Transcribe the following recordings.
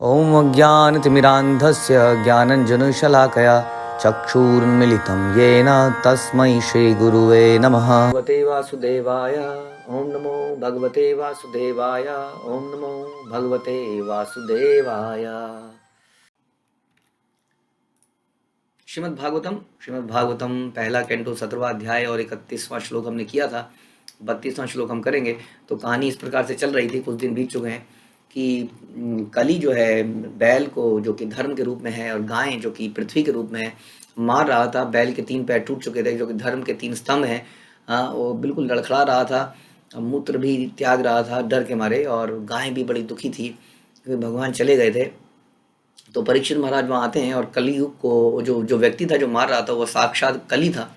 ॐ अज्ञानतिमिरान्धस्य ज्ञानञ्जनशलाकया चक्षुरुन्मिलितं येन तस्मै श्रीगुरुवे नमः। भगवते वासुदेवाय ॐ नमो भगवते वासुदेवाय ॐ नमो भगवते वासुदेवाय। श्रीमद् भागवतम पहला कैंटो 17वां अध्याय और 31वां श्लोक हमने किया था। 32वां श्लोक हम करेंगे। तो कहानी इस प्रकार से चल रही थी, कुछ दिन बीत चुके हैं कि कली जो है बैल को, जो कि धर्म के रूप में है, और गाय जो कि पृथ्वी के रूप में है, मार रहा था। बैल के 3 पैर टूट चुके थे, जो कि धर्म के 3 स्तंभ हैं। वो बिल्कुल लड़खड़ा रहा था, मूत्र भी त्याग रहा था डर के मारे, और गाय भी बड़ी दुखी थी क्योंकि भगवान चले गए थे। तो परीक्षित महाराज वहाँ आते हैं, और कलियुग को जो व्यक्ति था जो मार रहा था वो साक्षात कली था,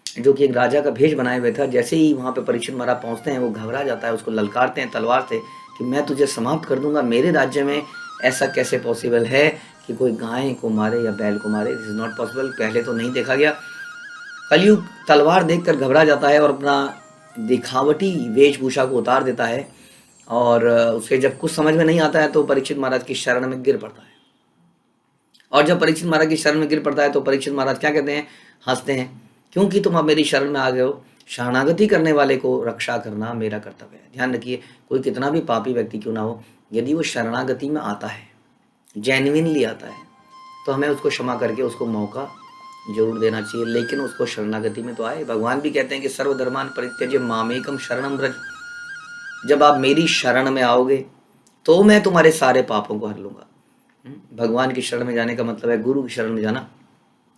जो कि एक राजा का भेष बनाए हुए था। जैसे ही वहाँ पे परीक्षित महाराज पहुँचते हैं, वो घबरा जाता है, उसको ललकारते हैं तलवार से कि मैं तुझे समाप्त कर दूंगा। मेरे राज्य में ऐसा कैसे पॉसिबल है कि कोई गाय को मारे या बैल को मारे? दिस इज नॉट पॉसिबल, पहले तो नहीं देखा गया। कलयुग तलवार देखकर घबरा जाता है और अपना दिखावटी वेशभूषा को उतार देता है, और उसे जब कुछ समझ में नहीं आता है तो परीक्षित महाराज की शरण में गिर पड़ता है। और जब परीक्षित महाराज की शरण में गिर पड़ता है तो परीक्षित महाराज क्या कहते हैं? हंसते हैं, क्योंकि तुम अब मेरी शरण में आ गए हो। शरणागति करने वाले को रक्षा करना मेरा कर्तव्य है। ध्यान रखिए, कोई कितना भी पापी व्यक्ति क्यों ना हो, यदि वो शरणागति में आता है, जेन्युइनली आता है, तो हमें उसको क्षमा करके उसको मौका जरूर देना चाहिए, लेकिन उसको शरणागति में तो आए। भगवान भी कहते हैं कि सर्वधर्मान परित्यज्य मामेकम शरणम व्रज। जब आप मेरी शरण में आओगे तो मैं तुम्हारे सारे पापों को हर लूंगा। भगवान की शरण में जाने का मतलब है गुरु की शरण में जाना।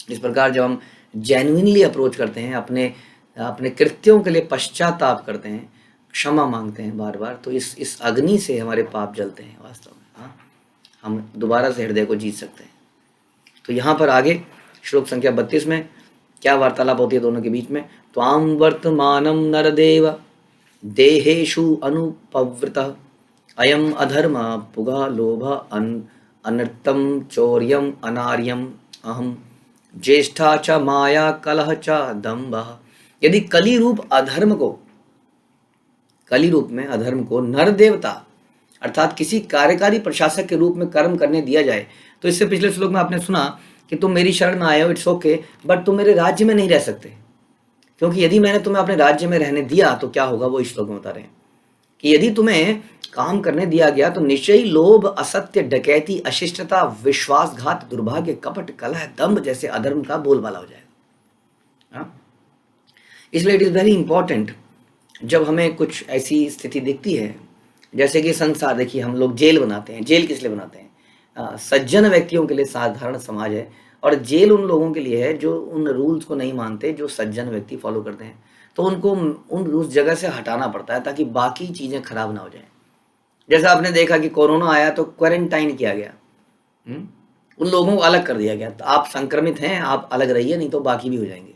इस प्रकार जब हम जेन्युइनली अप्रोच करते हैं, अपने कृत्यों के लिए पश्चाताप करते हैं, क्षमा मांगते हैं बार बार, तो इस अग्नि से हमारे पाप जलते हैं वास्तव में। हाँ, हम दोबारा से हृदय को जीत सकते हैं। तो यहाँ पर आगे श्लोक संख्या 32 में क्या वार्तालाप होती है दोनों के बीच में? त्वां वर्तमानम नरदेव देहेषु अनुपवृतः अयम अधर्म पुगा लोभ अनर्थम चौर्यम अनार्यम अहम ज्येष्ठा च माया कलह च दम्भ। यदि कली रूप में अधर्म को नर देवता अर्थात किसी कार्यकारी प्रशासक के रूप में कर्म करने दिया जाए, तो इससे पिछले श्लोक में आपने सुना कि तुम मेरी शरण में आए हो, इट्स ओके, बट तुम मेरे राज्य में नहीं रह सकते, क्योंकि यदि मैंने तुम्हें अपने राज्य में रहने दिया तो क्या होगा, वो इस श्लोक में बता रहे हैं कि यदि तुम्हें काम करने दिया गया तो निश्चय ही लोभ, असत्य, डकैती, अशिष्टता, विश्वासघात, दुर्भाग्य, कपट, कलह, दंभ जैसे अधर्म का बोलबाला हो जाएगा। इसलिए इट इज वेरी इंपॉर्टेंट, जब हमें कुछ ऐसी स्थिति दिखती है, जैसे कि संसार, देखिए हम लोग जेल बनाते हैं। जेल किस लिए बनाते हैं? सज्जन व्यक्तियों के लिए साधारण समाज है, और जेल उन लोगों के लिए है जो उन रूल्स को नहीं मानते, जो सज्जन व्यक्ति फॉलो करते हैं। तो उनको उस जगह से हटाना पड़ता है ताकि बाकी चीज़ें खराब ना हो जाएं। जैसा आपने देखा कि कोरोना आया तो क्वारंटाइन किया गया, उन लोगों को अलग कर दिया गया, तो आप संक्रमित हैं, आप अलग रहिए, नहीं तो बाकी भी हो जाएंगे।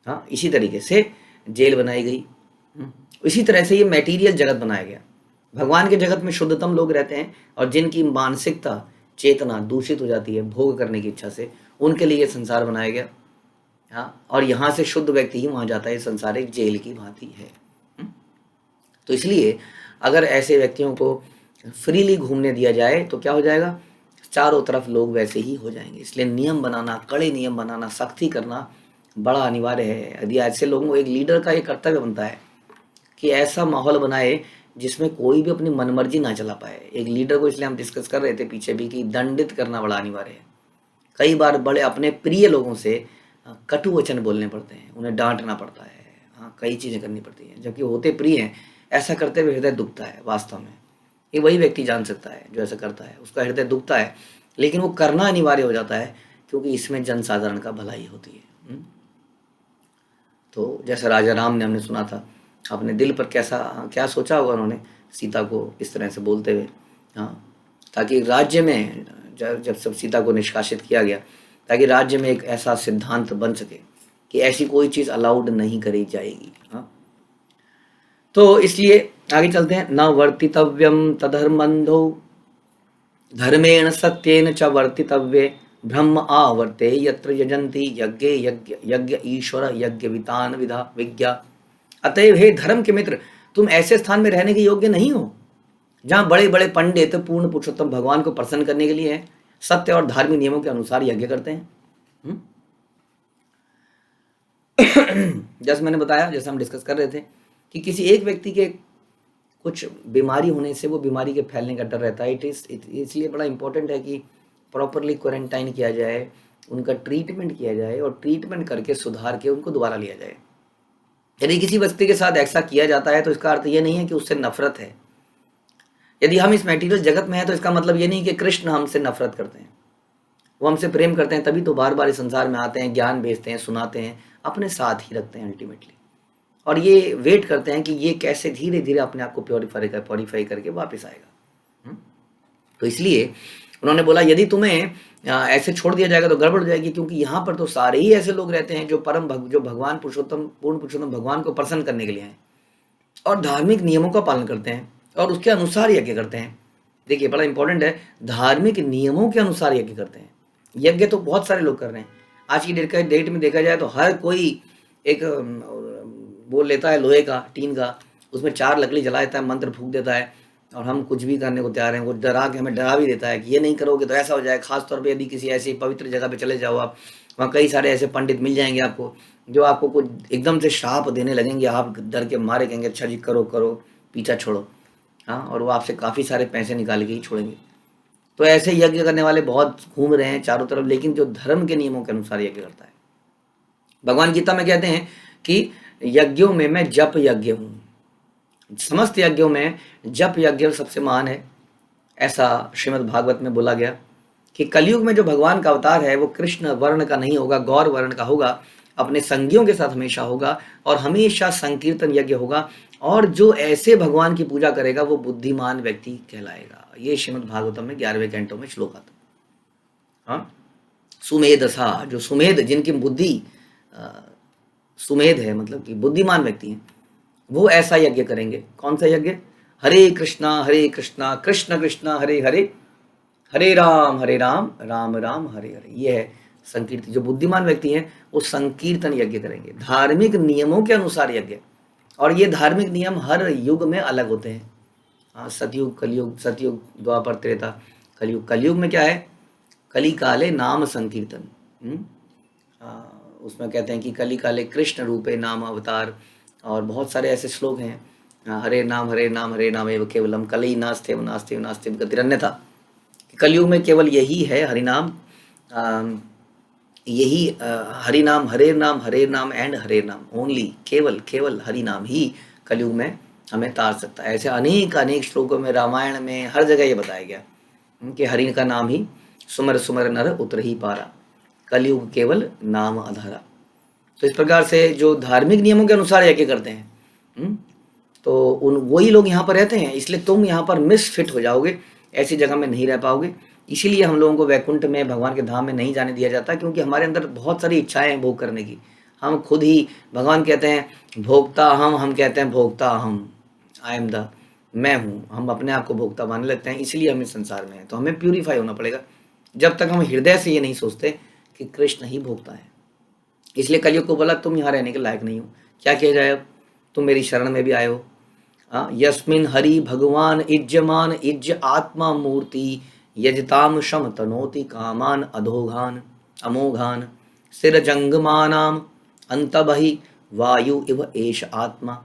हाँ, इसी तरीके से जेल बनाई गई। इसी तरह से ये मटेरियल जगत बनाया गया। भगवान के जगत में शुद्धतम लोग रहते हैं, और जिनकी मानसिकता, चेतना दूषित हो जाती है भोग करने की इच्छा से, उनके लिए ये संसार बनाया गया। हाँ, और यहाँ से शुद्ध व्यक्ति ही वहाँ जाता है। संसार एक जेल की भांति है। तो इसलिए अगर ऐसे व्यक्तियों को फ्रीली घूमने दिया जाए तो क्या हो जाएगा? चारों तरफ लोग वैसे ही हो जाएंगे। इसलिए नियम बनाना, कड़े नियम बनाना, सख्ती करना बड़ा अनिवार्य है। यदि ऐसे लोगों को, एक लीडर का ये कर्तव्य बनता है कि ऐसा माहौल बनाए जिसमें कोई भी अपनी मनमर्जी ना चला पाए। एक लीडर को, इसलिए हम डिस्कस कर रहे थे पीछे भी, कि दंडित करना बड़ा अनिवार्य है। कई बार बड़े अपने प्रिय लोगों से कटु वचन बोलने पड़ते हैं, उन्हें डांटना पड़ता है, हाँ, कई चीज़ें करनी पड़ती हैं, जबकि होते प्रिय हैं। ऐसा करते हुए हृदय दुखता है वास्तव में। ये वही व्यक्ति जान सकता है जो ऐसा करता है, उसका हृदय दुखता है, लेकिन वो करना अनिवार्य हो जाता है, क्योंकि इसमें जनसाधारण का भलाई होती है। तो जैसे राजा राम ने, हमने सुना था, अपने दिल पर क्या सोचा होगा उन्होंने सीता को इस तरह से बोलते हुए। हाँ, ताकि राज्य में जब सब सीता को निष्कासित किया गया, ताकि राज्य में एक ऐसा सिद्धांत बन सके कि ऐसी कोई चीज़ अलाउड नहीं करी जाएगी। हाँ, तो इसलिए आगे चलते हैं। न वर्तितव्यम तधर्मंधो धर्मेण सत्येन च वर्तितव्ये ब्रह्म आवर्ते यत्र यजन्ति यज्ञे यज्ञ ईश्वर यज्ञ वितान विधा विज्ञा। अतएव हे धर्म के मित्र, तुम ऐसे स्थान में रहने के योग्य नहीं हो जहाँ बड़े बड़े पंडित पूर्ण पुरुषोत्तम भगवान को प्रसन्न करने के लिए हैं, सत्य और धार्मिक नियमों के अनुसार यज्ञ करते हैं। जैसे मैंने बताया, जैसे हम डिस्कस कर रहे थे कि किसी एक व्यक्ति के कुछ बीमारी होने से वो बीमारी के फैलने का डर रहता है। इसलिए बड़ा इंपॉर्टेंट है कि प्रॉपरली क्वारंटाइन किया जाए, उनका ट्रीटमेंट किया जाए और ट्रीटमेंट करके सुधार के उनको दोबारा लिया जाए। यदि किसी व्यक्ति के साथ ऐसा किया जाता है तो इसका अर्थ ये नहीं है कि उससे नफरत है। यदि हम इस मटेरियल जगत में हैं तो इसका मतलब ये नहीं कि कृष्ण हमसे नफरत करते हैं, वो हमसे प्रेम करते हैं, तभी तो बार बार इस संसार में आते हैं, ज्ञान भेजते हैं, सुनाते हैं, अपने साथ ही रखते हैं अल्टीमेटली, और ये वेट करते हैं कि ये कैसे धीरे धीरे अपने आप को प्योरीफाई करके वापस आएगा। तो इसलिए उन्होंने बोला यदि तुम्हें ऐसे छोड़ दिया जाएगा तो गड़बड़ हो जाएगी, क्योंकि यहाँ पर तो सारे ही ऐसे लोग रहते हैं जो जो भगवान पुरुषोत्तम पूर्ण पुरुषोत्तम भगवान को प्रसन्न करने के लिए हैं और धार्मिक नियमों का पालन करते हैं और उसके अनुसार यज्ञ करते हैं। देखिए बड़ा इंपॉर्टेंट है, धार्मिक नियमों के अनुसार यज्ञ करते हैं। यज्ञ तो बहुत सारे लोग कर रहे हैं। आज की डेट में देखा जाए तो हर कोई एक बोल लेता है लोहे का, टीन का, उसमें 4 लकड़ी जला देता है, मंत्र फूंक देता है और हम कुछ भी करने को तैयार हैं। वो डरा के हमें डरा भी देता है कि ये नहीं करोगे तो ऐसा हो जाए। खासतौर पे यदि किसी ऐसी पवित्र जगह पे चले जाओ आप, वहाँ कई सारे ऐसे पंडित मिल जाएंगे आपको जो आपको कुछ एकदम से शाप देने लगेंगे, आप डर के मारे कहेंगे अच्छा जी करो करो, पीछा छोड़ो, हाँ, और वो आपसे काफ़ी सारे पैसे निकाल के ही छोड़ेंगे। तो ऐसे यज्ञ करने वाले बहुत घूम रहे हैं चारों तरफ, लेकिन जो धर्म के नियमों के अनुसार यज्ञ करता है। भगवान गीता में कहते हैं कि यज्ञों में मैं जप यज्ञ हूँ, समस्त यज्ञों में जप यज्ञ सबसे महान है। ऐसा श्रीमद् भागवत में बोला गया कि कलयुग में जो भगवान का अवतार है वो कृष्ण वर्ण का नहीं होगा, गौर वर्ण का होगा, अपने संगियों के साथ हमेशा होगा और हमेशा संकीर्तन यज्ञ होगा, और जो ऐसे भगवान की पूजा करेगा वो बुद्धिमान व्यक्ति कहलाएगा। ये श्रीमद् भागवतम में 11वें कैंटो में श्लोक आता। हाँ, सुमेधसा, जो सुमेध, जिनकी बुद्धि सुमेध है, मतलब कि बुद्धिमान व्यक्ति हैं, वो ऐसा यज्ञ करेंगे। कौन सा यज्ञ? हरे कृष्णा कृष्ण कृष्णा हरे हरे, हरे राम राम राम हरे हरे। ये है संकीर्तन। जो बुद्धिमान व्यक्ति हैं वो संकीर्तन यज्ञ करेंगे, धार्मिक नियमों के अनुसार यज्ञ। और ये धार्मिक नियम हर युग में अलग होते हैं। हाँ, सतयुग, कलयुग, सतयुग, द्वापर, त्रेता, कलयुग। कलयुग में क्या है? कली काले नाम संकीर्तन। उसमें कहते हैं कि कली काले कृष्ण रूपे नाम अवतार, और बहुत सारे ऐसे श्लोक हैं, हरे नाम एव केवलम, कली नास्तेव नास्तेव नास्तेव गतिरन्यथा। कलयुग में केवल यही है हरिनाम, यही हरिनाम, हरे नाम एंड हरे नाम ओनली, केवल हरिनाम ही कलयुग में हमें तार सकता है। ऐसे अनेक श्लोकों में, रामायण में, हर जगह ये बताया गया कि हरि का नाम ही सुमर सुमर नर उतर ही पारा, कलयुग केवल नाम आधारा। तो इस प्रकार से जो धार्मिक नियमों के अनुसार यज्ञ करते हैं, तो वही लोग यहाँ पर रहते हैं। इसलिए तुम यहाँ पर मिसफिट हो जाओगे, ऐसी जगह में नहीं रह पाओगे। इसीलिए हम लोगों को वैकुंठ में, भगवान के धाम में नहीं जाने दिया जाता, क्योंकि हमारे अंदर बहुत सारी इच्छाएं हैं भोग करने की। हम खुद ही, भगवान कहते हैं भोक्ता हम कहते हैं भोक्ता हम, आई एम द, मैं हूँ। हम अपने आप को भोक्ता मानने लगते हैं, इसलिए हम इस संसार में हैं। तो हमें प्यूरीफाई होना पड़ेगा जब तक हम हृदय से ये नहीं सोचते कि कृष्ण ही भोक्ता है। इसलिए कलयुग को बोला तुम यहाँ रहने के लायक नहीं हो। क्या किया जाए? अब तुम मेरी शरण में भी आए हो। यस्मिन हरि भगवान इज्जमान इज्ज आत्मा मूर्ति, यजताम शम तनोति कामान अधोघान अमोघान, सिर जंगमानाम अंतबहि वायु इव एष आत्मा।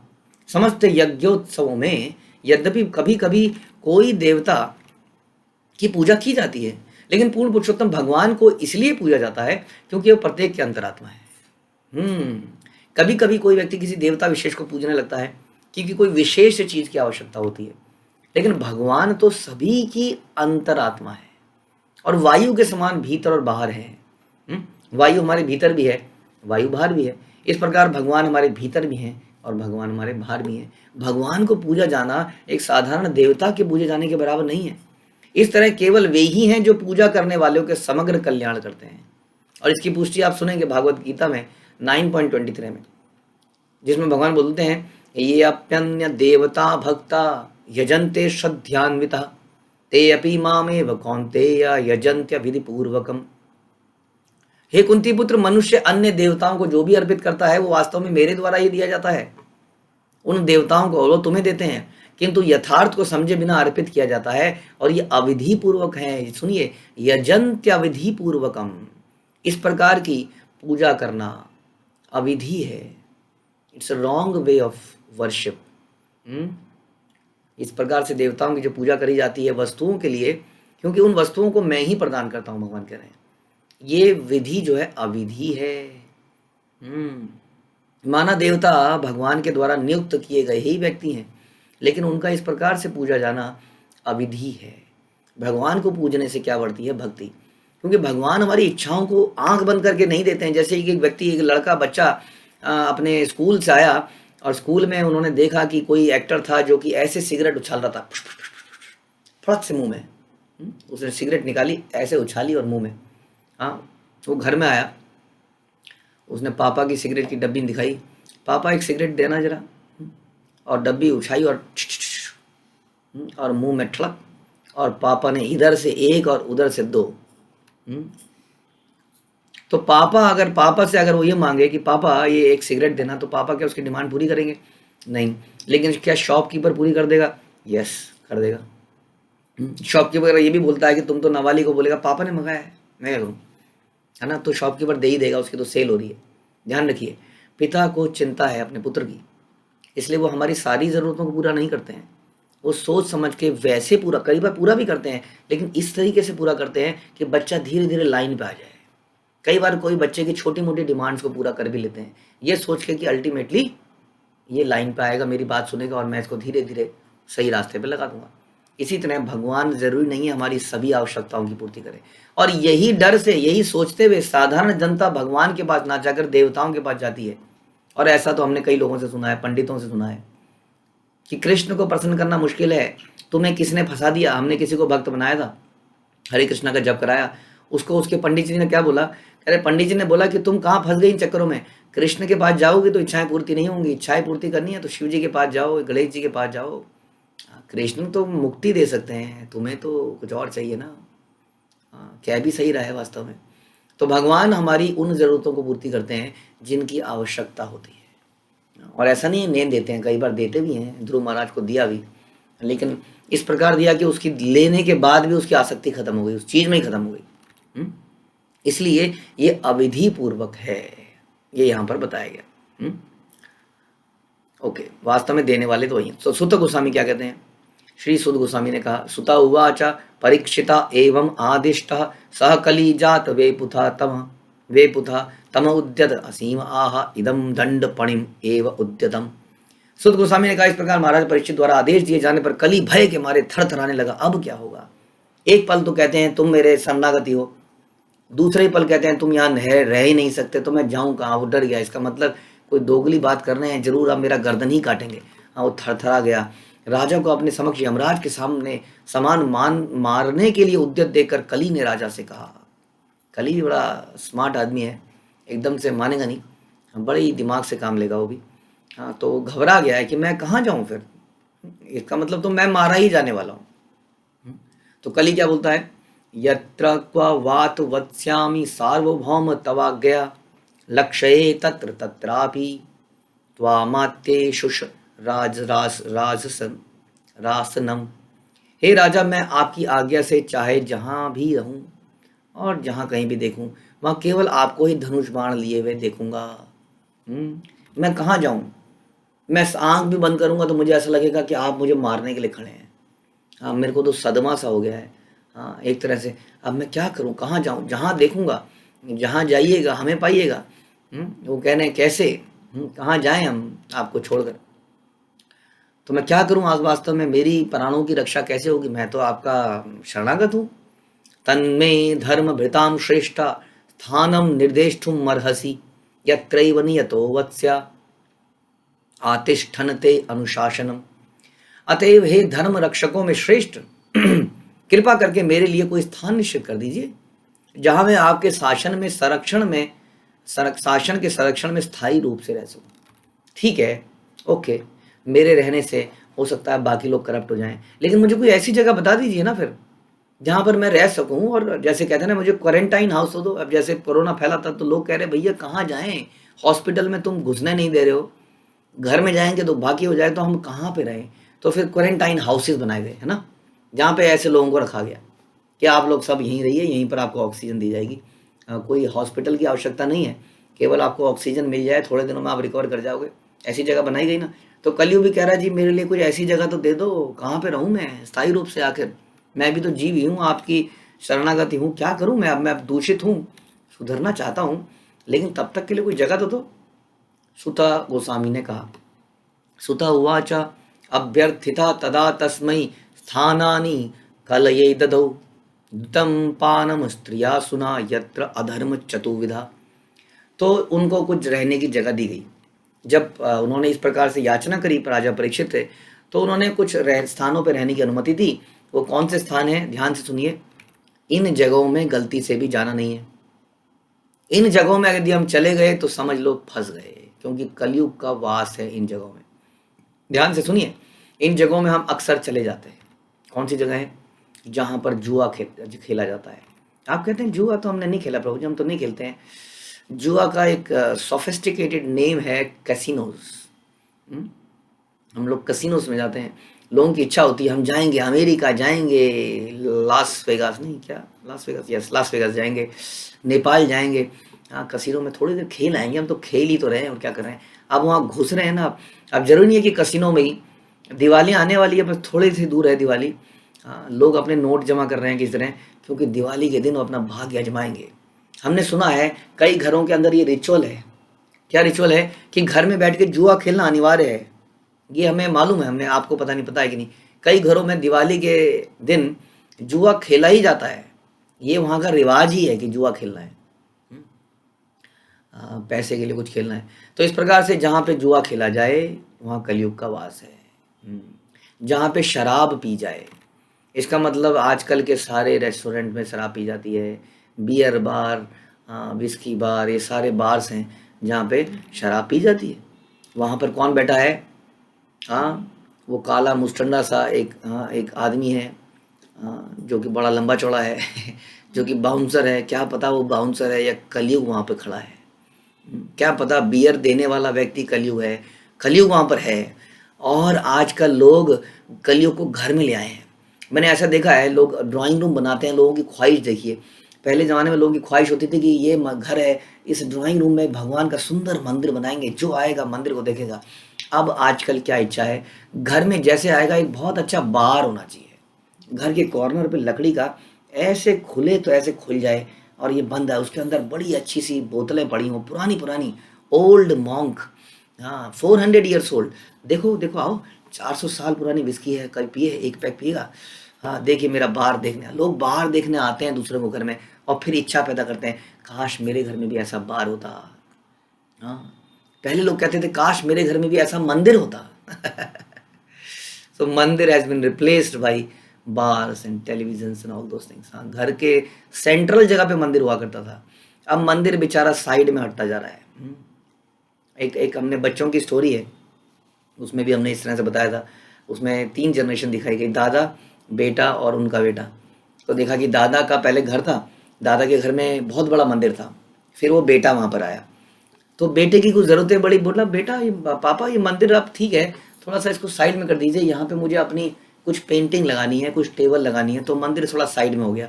समस्त यज्ञोत्सवों में यद्यपि कभी कभी कोई देवता की पूजा की जाती है, लेकिन पूर्ण पुरुषोत्तम भगवान को इसलिए पूजा जाता है क्योंकि वो प्रत्येक के अंतरात्मा है। कभी कभी कोई व्यक्ति किसी देवता विशेष को पूजने लगता है क्योंकि कोई विशेष चीज की आवश्यकता होती है, लेकिन भगवान तो सभी की अंतरात्मा है और वायु के समान भीतर और बाहर है। वायु हमारे भीतर भी है, वायु बाहर भी है। इस प्रकार भगवान हमारे भीतर भी हैं और भगवान हमारे बाहर भी हैं। भगवान को पूजा जाना एक साधारण देवता के पूजे जाने के बराबर नहीं है। इस तरह केवल वे ही हैं जो पूजा करने वालों के समग्र कल्याण करते हैं। और इसकी पुष्टि आप सुनेंगे भागवत गीता में 9.23 में, जिसमें भगवान बोलते हैं ये अप्यन्य देवता भक्ता यजन्ते श्रद्धान्विता, ते अपि मामेव कौन्तेय यजन्त्य विधि पूर्वकम। हे कुंती पुत्र, मनुष्य अन्य देवताओं को जो भी अर्पित करता है वो वास्तव में मेरे द्वारा ही दिया जाता है। उन देवताओं को वो तुम्हें देते हैं किंतु यथार्थ को समझे बिना अर्पित किया जाता है, और ये अविधि पूर्वक है। सुनिए, यजन्त्यविधि पूर्वकम, इस प्रकार की पूजा करना अविधि है। It's a wrong way of worship. इस प्रकार से देवताओं की जो पूजा करी जाती है वस्तुओं के लिए, क्योंकि उन वस्तुओं को मैं ही प्रदान करता हूँ, भगवान कह रहे हैं, ये विधि जो है अविधि है। माना देवता भगवान के द्वारा नियुक्त किए गए ही व्यक्ति हैं, लेकिन उनका इस प्रकार से पूजा जाना अविधि है। भगवान को पूजने से क्या बढ़ती है? भक्ति। क्योंकि भगवान हमारी इच्छाओं को आंख बंद करके नहीं देते हैं। जैसे एक व्यक्ति, एक लड़का बच्चा अपने स्कूल से आया, और स्कूल में उन्होंने देखा कि कोई एक्टर था जो कि ऐसे सिगरेट उछाल रहा था, फटक से मुंह में। उसने सिगरेट निकाली, ऐसे उछाली और मुंह में। हाँ, वो घर में आया, उसने पापा की सिगरेट की डब्बी दिखाई, पापा एक सिगरेट देना जरा, और डब्बी उछाई और मुंह में ठलक, और पापा ने इधर से एक और उधर से दो। तो पापा से अगर वो ये मांगे कि पापा ये एक सिगरेट देना, तो पापा क्या उसकी डिमांड पूरी करेंगे? नहीं। लेकिन क्या शॉपकीपर पूरी कर देगा? यस, कर देगा। शॉपकीपर ये भी बोलता है कि तुम तो नाबालिग को बोलेगा पापा ने मंगाया है, मैं क्या करूँ, है ना? तो शॉपकीपर दे ही देगा, उसकी तो सेल हो रही है। ध्यान रखिए, पिता को चिंता है अपने पुत्र की, इसलिए वो हमारी सारी ज़रूरतों को पूरा नहीं करते हैं। वो सोच समझ के वैसे पूरा, कई बार पूरा भी करते हैं, लेकिन इस तरीके से पूरा करते हैं कि बच्चा धीरे धीरे लाइन पे आ जाए। कई बार कोई बच्चे की छोटी मोटी डिमांड्स को पूरा कर भी लेते हैं, ये सोच के कि अल्टीमेटली ये लाइन पे आएगा, मेरी बात सुनेगा, और मैं इसको धीरे धीरे सही रास्ते पे लगा दूंगा। इसी तरह भगवान जरूरी नहीं है हमारी सभी आवश्यकताओं की पूर्ति करे, और यही डर से, यही सोचते हुए साधारण जनता भगवान के पास ना जाकर देवताओं के पास जाती है। और ऐसा तो हमने कई लोगों से सुना है, पंडितों से सुना है, कि कृष्ण को प्रसन्न करना मुश्किल है, तुम्हें किसने फंसा दिया? हमने किसी को भक्त बनाया था, हरे कृष्णा का जप कराया, उसको उसके पंडित जी ने क्या बोला? अरे पंडित जी ने बोला कि तुम कहाँ फंस गई इन चक्करों में, कृष्ण के पास जाओगे तो इच्छाएं पूर्ति नहीं होंगी, इच्छाएं पूर्ति करनी है तो शिव जी के पास जाओ, गणेश जी के पास जाओ। कृष्ण तो मुक्ति दे सकते हैं, तुम्हें तो कुछ और चाहिए ना। क्या भी सही रहा है वास्तव में। तो भगवान हमारी उन जरूरतों को पूर्ति करते हैं जिनकी आवश्यकता होती है, और ऐसा नहीं है नहीं देते हैं, कई बार देते भी हैं। ध्रुव महाराज को दिया भी, लेकिन इस प्रकार दिया कि उसकी लेने के बाद भी उसकी आसक्ति खत्म हो गई, उस चीज में ही खत्म हो गई। इसलिए ये अविधि पूर्वक है, ये यहाँ पर बताया गया। ओके, वास्तव में देने वाले तो वही हैं। तो सुत गोस्वामी क्या कहते हैं? श्री सुत गोस्वामी ने कहा, सुता उवाच परीक्षिता एवं आदिष्ट सह कली जात वे पुथा तम उद्यत असीम आह इदम दंड पणिम एव उद्यतम। सुत गोस्वामी ने कहा, इस प्रकार महाराज परीक्षित द्वारा आदेश दिए जाने पर कली भय के मारे थर थराने लगा। अब क्या होगा? एक पल तो कहते हैं तुम मेरे शरणागति हो, दूसरे पल कहते हैं तुम यहाँ रह ही नहीं सकते, तो मैं जाऊं कहाँ? वो डर गया। इसका मतलब कोई दोगली बात कर रहे हैं, जरूर अब मेरा गर्दन ही काटेंगे। हाँ, वो थरथरा गया। राजा को अपने समक्ष यमराज के सामने समान मारने के लिए उद्यत देखकर कली ने राजा से कहा, कली भी बड़ा स्मार्ट आदमी है, एकदम से मानेगा नहीं, बड़े ही दिमाग से काम लेगा वो भी। हाँ, तो घबरा गया है कि मैं कहाँ जाऊँ फिर, इसका मतलब तो मैं मारा ही जाने वाला हूँ। तो कली क्या बोलता है? यत्र क्व वात वत्स्यामि सार्वभौम तवाज्ञया लक्ष्ये तत्र तत्रापि त्वामात्ये शुष रासनम। हे राजा, मैं आपकी आज्ञा से चाहे जहाँ भी रहूं और जहाँ कहीं भी देखूं, वहाँ केवल आपको ही धनुष बाण लिए हुए देखूंगा। मैं कहाँ जाऊं? मैं आंख भी बंद करूंगा तो मुझे ऐसा लगेगा कि आप मुझे मारने के लिए खड़े हैं। हाँ, मेरे को तो सदमा सा हो गया है। हाँ, एक तरह से अब मैं क्या करूं, कहाँ जाऊं? जहाँ देखूंगा, जहाँ जाइएगा हमें पाइएगा। वो कहने कैसे, कहाँ जाएं हम आपको छोड़कर? तो मैं क्या करूं? आज वास्तव में मेरी प्राणों की रक्षा कैसे होगी? मैं तो आपका शरणागत हूँ। तन्मे धर्म भृताम श्रेष्ठा स्थानम निर्देष्टुम मर्हसि यत्रैव नियतो वत्स्या आतिष्ठनते अनुशासनम। अतएव हे धर्म रक्षकों में श्रेष्ठ, कृपा करके मेरे लिए कोई स्थान निश्चित कर दीजिए जहां मैं आपके शासन के संरक्षण में स्थायी रूप से रह सकूं। ठीक है, ओके, मेरे रहने से हो सकता है बाकी लोग करप्ट हो जाएं, लेकिन मुझे कोई ऐसी जगह बता दीजिए ना फिर जहां पर मैं रह सकूं। और जैसे कहते हैं ना, मुझे क्वारंटाइन हाउस हो दो। अब जैसे कोरोना फैला था तो लोग कह रहे भैया कहाँ जाएं, हॉस्पिटल में तुम घुसने नहीं दे रहे हो, घर में जाएंगे तो बाकी हो जाए, तो हम कहाँ पे रहें? तो फिर क्वारंटाइन हाउसेज बनाए गए, है ना, जहाँ पे ऐसे लोगों को रखा गया कि आप लोग सब यहीं रहिए, यहीं पर आपको ऑक्सीजन दी जाएगी, कोई हॉस्पिटल की आवश्यकता नहीं है, केवल आपको ऑक्सीजन मिल जाए, थोड़े दिनों में आप रिकवर कर जाओगे, ऐसी जगह बनाई गई ना। तो कलयुग भी कह रहा है जी मेरे लिए कुछ ऐसी जगह तो दे दो, कहाँ पे रहूँ मैं स्थायी रूप से, आखिर मैं भी तो जीव ही हूँ, आपकी शरणागति हूँ, क्या करूँ मैं, अब मैं दूषित हूँ, सुधरना चाहता हूँ, लेकिन तब तक के लिए कोई जगह तो दो। सुत गोस्वामी ने कहा, सुत उवाच अभ्यर्थिता तदा तस्मै स्थानानि कलये ददौ द्युतं पानम स्त्रिया सुना यत्र अधर्म चतुर्विधा। तो उनको कुछ रहने की जगह दी गई। जब उन्होंने इस प्रकार से याचना करी राजा परीक्षित थे, तो उन्होंने कुछ स्थानों पर रहने की अनुमति दी। वो कौन से स्थान है, ध्यान से सुनिए, इन जगहों में गलती से भी जाना नहीं है। इन जगहों में यदि हम चले गए तो समझ लो फंस गए, क्योंकि कलयुग का वास है इन जगहों में। ध्यान से सुनिए, इन जगहों में हम अक्सर चले जाते हैं। कौन सी जगह है, जहाँ पर जुआ खेला जाता है। आप कहते हैं जुआ तो हमने नहीं खेला प्रभु जी, हम तो नहीं खेलते हैं। जुआ का एक सोफिस्टिकेटेड नेम है कैसीनोज। हम लोग कैसीनोज में जाते हैं, लोगों की इच्छा होती है हम जाएंगे, अमेरिका जाएंगे, लास वेगास नहीं क्या, Las Vegas, yes Las Vegas जाएंगे, नेपाल जाएंगे, हाँ कसीनो में थोड़ी देर खेल आएंगे, हम तो खेल ही तो रहे हैं और क्या कर रहे हैं। अब वहाँ घुस रहे हैं ना, अब जरूरी नहीं है कि कसीनो में ही, दिवाली आने वाली है, बस थोड़ी सी दूर है दिवाली। हाँ, लोग अपने नोट जमा कर रहे हैं किस तरह, क्योंकि दिवाली के दिन वो अपना भाग्य आजमाएंगे। हमने सुना है कई घरों के अंदर ये रिचुअल है। क्या रिचुअल है, कि घर में बैठ के जुआ खेलना अनिवार्य है। ये हमें मालूम है, हमने, आपको पता नहीं, पता है कि नहीं, कई घरों में दिवाली के दिन जुआ खेला ही जाता है। ये वहाँ का रिवाज ही है कि जुआ खेलना है, पैसे के लिए कुछ खेलना है। तो इस प्रकार से जहाँ पे जुआ खेला जाए वहाँ कलयुग का वास है। जहाँ पे शराब पी जाए, इसका मतलब आजकल के सारे रेस्टोरेंट में शराब पी जाती है, बियर बार, विस्की बार, ये सारे बार्स हैं जहाँ पे शराब पी जाती है। वहाँ पर कौन बैठा है, हाँ वो काला मुस्टंडा सा एक आदमी है, जो कि बड़ा लंबा चौड़ा है जो कि बाउंसर है, क्या पता वो बाउंसर है या कलयुग वहाँ पे खड़ा है, क्या पता बियर देने वाला व्यक्ति कलयुग है, कलयुग वहाँ पर है। और आजकल लोग कलयुग को घर में ले आए हैं। मैंने ऐसा देखा है, लोग ड्राइंग रूम बनाते हैं, लोगों की ख्वाहिश देखिए। पहले ज़माने में लोगों की ख्वाहिश होती थी कि ये घर है, इस ड्राइंग रूम में भगवान का सुंदर मंदिर बनाएंगे, जो आएगा मंदिर को देखेगा। अब आजकल क्या इच्छा है, घर में जैसे आएगा एक बहुत अच्छा बार होना चाहिए, घर के कॉर्नर पे लकड़ी का, ऐसे खुले तो ऐसे खुल जाए, और ये बंद है, उसके अंदर बड़ी अच्छी सी बोतलें पड़ी हों, पुरानी पुरानी, ओल्ड मॉन्क, हाँ 400 ईयर्स ओल्ड। देखो देखो आओ, 400 साल पुरानी विस्की है, कल पिए, एक पैक पिएगा। हाँ देखिए मेरा बार देखने, लोग बार देखने आते हैं दूसरे को घर में, और फिर इच्छा पैदा करते हैं, काश मेरे घर में भी ऐसा बार होता। हाँ, पहले लोग कहते थे काश मेरे घर में भी ऐसा मंदिर होता so mandir has been replaced by bars and televisions and all those things. हाँ, घर के सेंट्रल जगह पे मंदिर हुआ करता था, अब मंदिर बेचारा साइड में हटता जा रहा है। एक हमने बच्चों की स्टोरी है, उसमें भी हमने इस तरह से बताया था। उसमें 3 जनरेशन दिखाई गई, दादा, बेटा और उनका बेटा। तो देखा कि दादा का पहले घर था, दादा के घर में बहुत बड़ा मंदिर था, फिर वो बेटा वहाँ पर आया, तो बेटे की कुछ ज़रूरतें बड़ी, बोला बेटा ये पापा ये मंदिर अब ठीक है, थोड़ा सा इसको साइड में कर दीजिए, यहाँ पे मुझे अपनी कुछ पेंटिंग लगानी है, कुछ टेबल लगानी है। तो मंदिर थोड़ा साइड में हो गया,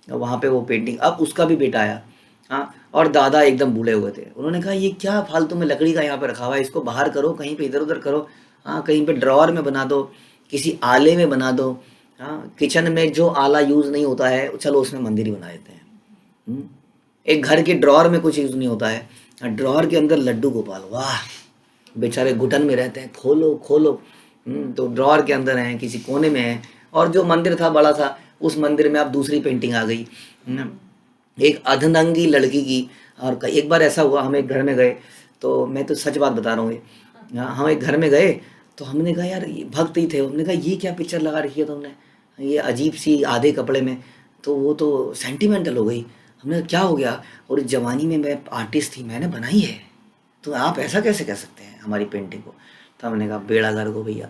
वहाँ पे वो पेंटिंग, अब उसका भी बेटा आया। हाँ, और दादा एकदम बूढ़े हुए थे, उन्होंने कहा ये क्या फालतू में लकड़ी का यहाँ पे रखा हुआ है, इसको बाहर करो, कहीं पे इधर उधर करो, हाँ कहीं पे ड्रॉअर में बना दो, किसी आले में बना दो, हाँ किचन में जो आला यूज़ नहीं होता है चलो उसमें मंदिर ही बना देते हैं। एक घर के ड्रॉअर में कुछ यूज़ नहीं होता है, ड्रॉअर के अंदर लड्डू गोपाल, वाह बेचारे घुटन में रहते हैं, खोलो खोलो, तो ड्रॉअर के अंदर हैं, किसी कोने में है। और जो मंदिर था बड़ा था, उस मंदिर में अब दूसरी पेंटिंग आ गई, एक अधनंगी लड़की की। और एक बार ऐसा हुआ, हम एक घर में गए, तो मैं तो सच बात बता रहा हूँ ये, हम एक घर में गए, तो हमने कहा यार ये भक्त ही थे, हमने कहा ये क्या पिक्चर लगा रखी है तुमने, ये अजीब सी आधे कपड़े में, तो वो तो सेंटिमेंटल हो गई। हमने कहा क्या हो गया, और इस जवानी में मैं आर्टिस्ट थी, मैंने बनाई है, तो आप ऐसा कैसे कह सकते हैं हमारी पेंटिंग को। तो हमने कहा बेड़ा गर्क हो भैया,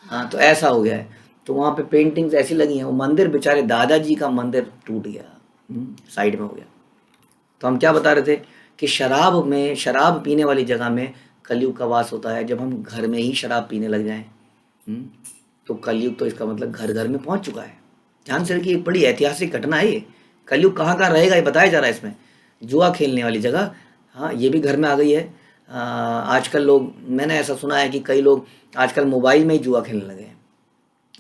हाँ तो ऐसा हो गया है। तो वहाँ पे पेंटिंग्स ऐसी लगी हैं, वो मंदिर बेचारे दादाजी का मंदिर टूट गया, साइड में हो गया। तो हम क्या बता रहे थे कि शराब में, शराब पीने वाली जगह में कलयुग का वास होता है, जब हम घर में ही शराब पीने लग जाएं। तो कलयुग तो इसका मतलब घर घर में पहुंच चुका है। ध्यान से रखिए, एक बड़ी ऐतिहासिक घटना है ये। कलयुग कहाँ कहाँ रहेगा ये बताया जा रहा है इसमें। जुआ खेलने वाली जगह, हाँ, ये भी घर में आ गई है। आजकल लोग, मैंने ऐसा सुना है कि कई लोग आजकल मोबाइल में ही जुआ खेलने लगे हैं।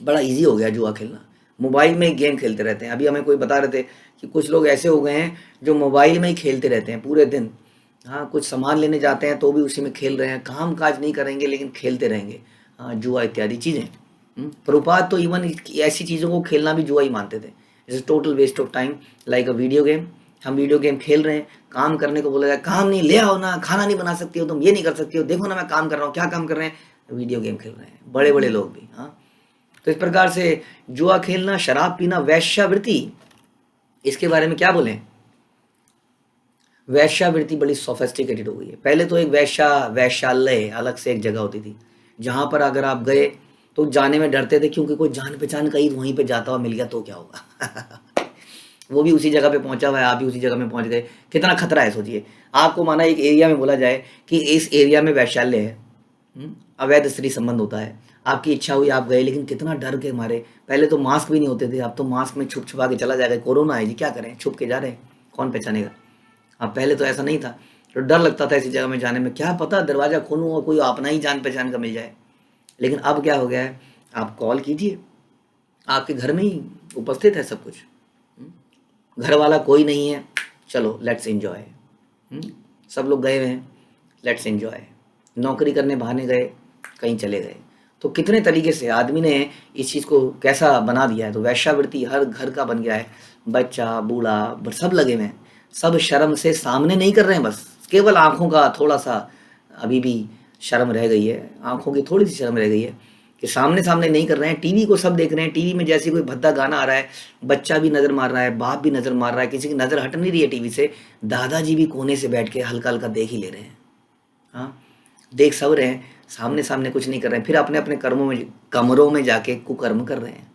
बड़ा इजी हो गया जुआ खेलना, मोबाइल में ही गेम खेलते रहते हैं। अभी हमें कोई बता रहे थे कि कुछ लोग ऐसे हो गए हैं जो मोबाइल में ही खेलते रहते हैं पूरे दिन। हाँ, कुछ सामान लेने जाते हैं तो भी उसी में खेल रहे हैं, काम काज नहीं करेंगे लेकिन खेलते रहेंगे। हाँ, जुआ इत्यादि चीज़ें। प्रभुपाद तो इवन ऐसी चीज़ों को खेलना भी जुआ ही मानते थे। जैसे total waste of time, like a video game. हम वीडियो गेम खेल रहे हैं, काम करने को बोला जाए, काम नहीं, ले आओ ना, खाना नहीं बना सकती हो तुम, ये नहीं कर सकती हो, देखो ना मैं काम कर रहा हूँ, क्या काम कर रहे हैं, वीडियो गेम खेल रहे हैं बड़े बड़े लोग भी। हाँ, तो इस प्रकार से जुआ खेलना, शराब पीना, वेश्यावृत्ति, इसके बारे में क्या बोलें। वेश्यावृत्ति बड़ी सोफेस्टिकेटेड हो गई है। पहले तो एक वैश्यालय अलग से एक जगह होती थी, जहाँ पर अगर आप गए तो जाने में डरते थे, क्योंकि कोई जान पहचान कहीं वहीं पे जाता हुआ मिल गया तो क्या होगा। वो भी उसी जगह पे पहुंचा हुआ है, आप भी उसी जगह में पहुंच गए, कितना खतरा है सोचिए। आपको माना एक एरिया में बोला जाए कि इस एरिया में वैश्यालय है, अवैध स्त्री संबंध होता है, आपकी इच्छा हुई आप गए, लेकिन कितना डर के मारे। पहले तो मास्क भी नहीं होते थे, अब तो मास्क में छुप छुपा के चला जाएगा, कोरोना है जी, क्या करें, छुप के जा रहे हैं, कौन पहचानेगा। अब पहले तो ऐसा नहीं था, तो डर लगता था ऐसी जगह में जाने में, क्या पता दरवाज़ा खोलूँ और कोई अपना ही जान पहचान का मिल जाए। लेकिन अब क्या हो गया है, आप कॉल कीजिए, आपके घर में ही उपस्थित है सब कुछ। घर वाला कोई नहीं है, चलो लेट्स एंजॉय। सब लोग गए हुए हैं, लेट्स एंजॉय। नौकरी करने बहाने गए, कहीं चले गए। तो कितने तरीके से आदमी ने इस चीज़ को कैसा बना दिया है। तो वैश्यावृत्ति हर घर का बन गया है, बच्चा बूढ़ा सब लगे हुए हैं। सब शर्म से सामने नहीं कर रहे हैं, बस केवल आंखों का थोड़ा सा अभी भी शर्म रह गई है, आंखों की थोड़ी सी शर्म रह गई है कि सामने सामने नहीं कर रहे हैं। टीवी को सब देख रहे हैं, टीवी में जैसे कोई भद्दा गाना आ रहा है, बच्चा भी नज़र मार रहा है, बाप भी नज़र मार रहा है, किसी की नज़र हट नहीं रही है टीवी से, दादाजी भी कोने से बैठ के हल्का हल्का देख ही ले रहे हैं। हाँ, देख सब रहे हैं, सामने सामने कुछ नहीं कर रहे हैं, फिर अपने अपने कर्मों में, कमरों में जाके कुकर्म कर रहे हैं।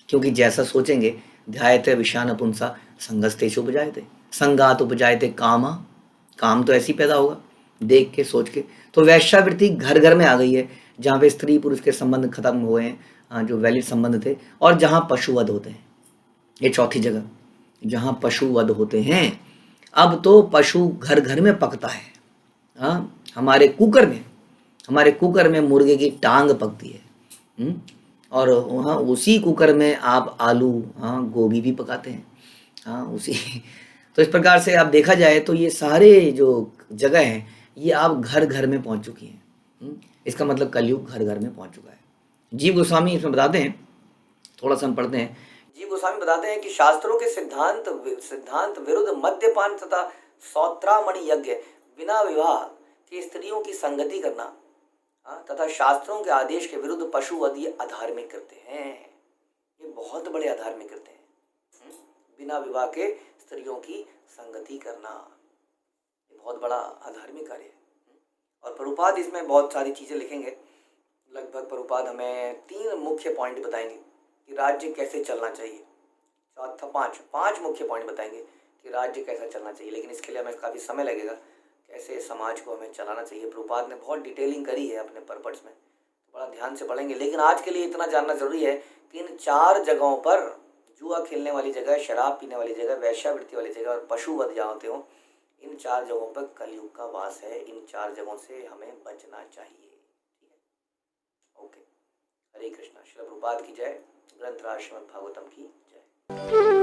क्योंकि जैसा सोचेंगे, ध्यायते विषान पुंसा संगस्तेषु उपजायते, संगात उपजायते कामा, काम तो ऐसे ही पैदा होगा, देख के सोच के। तो वैश्यावृत्ति घर घर में आ गई है, जहाँ पे स्त्री पुरुष के संबंध खत्म हुए हैं, जो वैलिड संबंध थे, और जहाँ पशुवध होते हैं। ये चौथी जगह, जहाँ पशुवध होते हैं। अब तो पशु घर घर में पकता है। हाँ, हमारे कुकर में मुर्गे की टांग पकती है। और वहाँ उसी कुकर में आप आलू, हाँ, गोभी भी पकाते हैं। हाँ, उसी तो इस प्रकार से आप देखा जाए तो ये सारे जो जगह हैं, ये आप घर घर में पहुंच चुकी हैं। इसका मतलब कलयुग घर घर में पहुंच चुका है। जीव गोस्वामी इसमें बताते हैं, थोड़ा सा हम पढ़ते हैं। जीव गोस्वामी बताते हैं कि शास्त्रों के सिद्धांत विरुद्ध मद्यपान तथा सौत्रामणि यज्ञ, बिना विवाह की स्त्रियों की संगति करना, तथा शास्त्रों के आदेश के विरुद्ध पशुवध ये अधार्मिक करते हैं। ये बहुत बड़े अधार्मिक करते हैं। बिना विवाह के स्त्रियों की संगति करना, ये बहुत बड़ा अधार्मिक कार्य है। और प्रभुपाद इसमें बहुत सारी चीज़ें लिखेंगे। लगभग प्रभुपाद हमें 3 मुख्य पॉइंट बताएंगे कि राज्य कैसे चलना चाहिए। चौथा 5 मुख्य पॉइंट बताएंगे कि राज्य कैसा चलना चाहिए। लेकिन इसके लिए हमें काफ़ी समय लगेगा, कैसे समाज को हमें चलाना चाहिए। प्रभुपाद ने बहुत डिटेलिंग करी है अपने पर्पट्स में, तो बड़ा ध्यान से पढ़ेंगे। लेकिन आज के लिए इतना जानना जरूरी है कि इन 4 जगहों पर, जुआ खेलने वाली जगह, शराब पीने वाली जगह, वैश्यावृत्ति वाली जगह और पशुवध जहाँ होते हो, इन 4 जगहों पर कलयुग का वास है। इन 4 जगहों से हमें बचना चाहिए। ठीक है, ओके। हरे कृष्णा। श्रील प्रभुपाद की जय। ग्रंथराज श्रीमद् भागवतम की जय।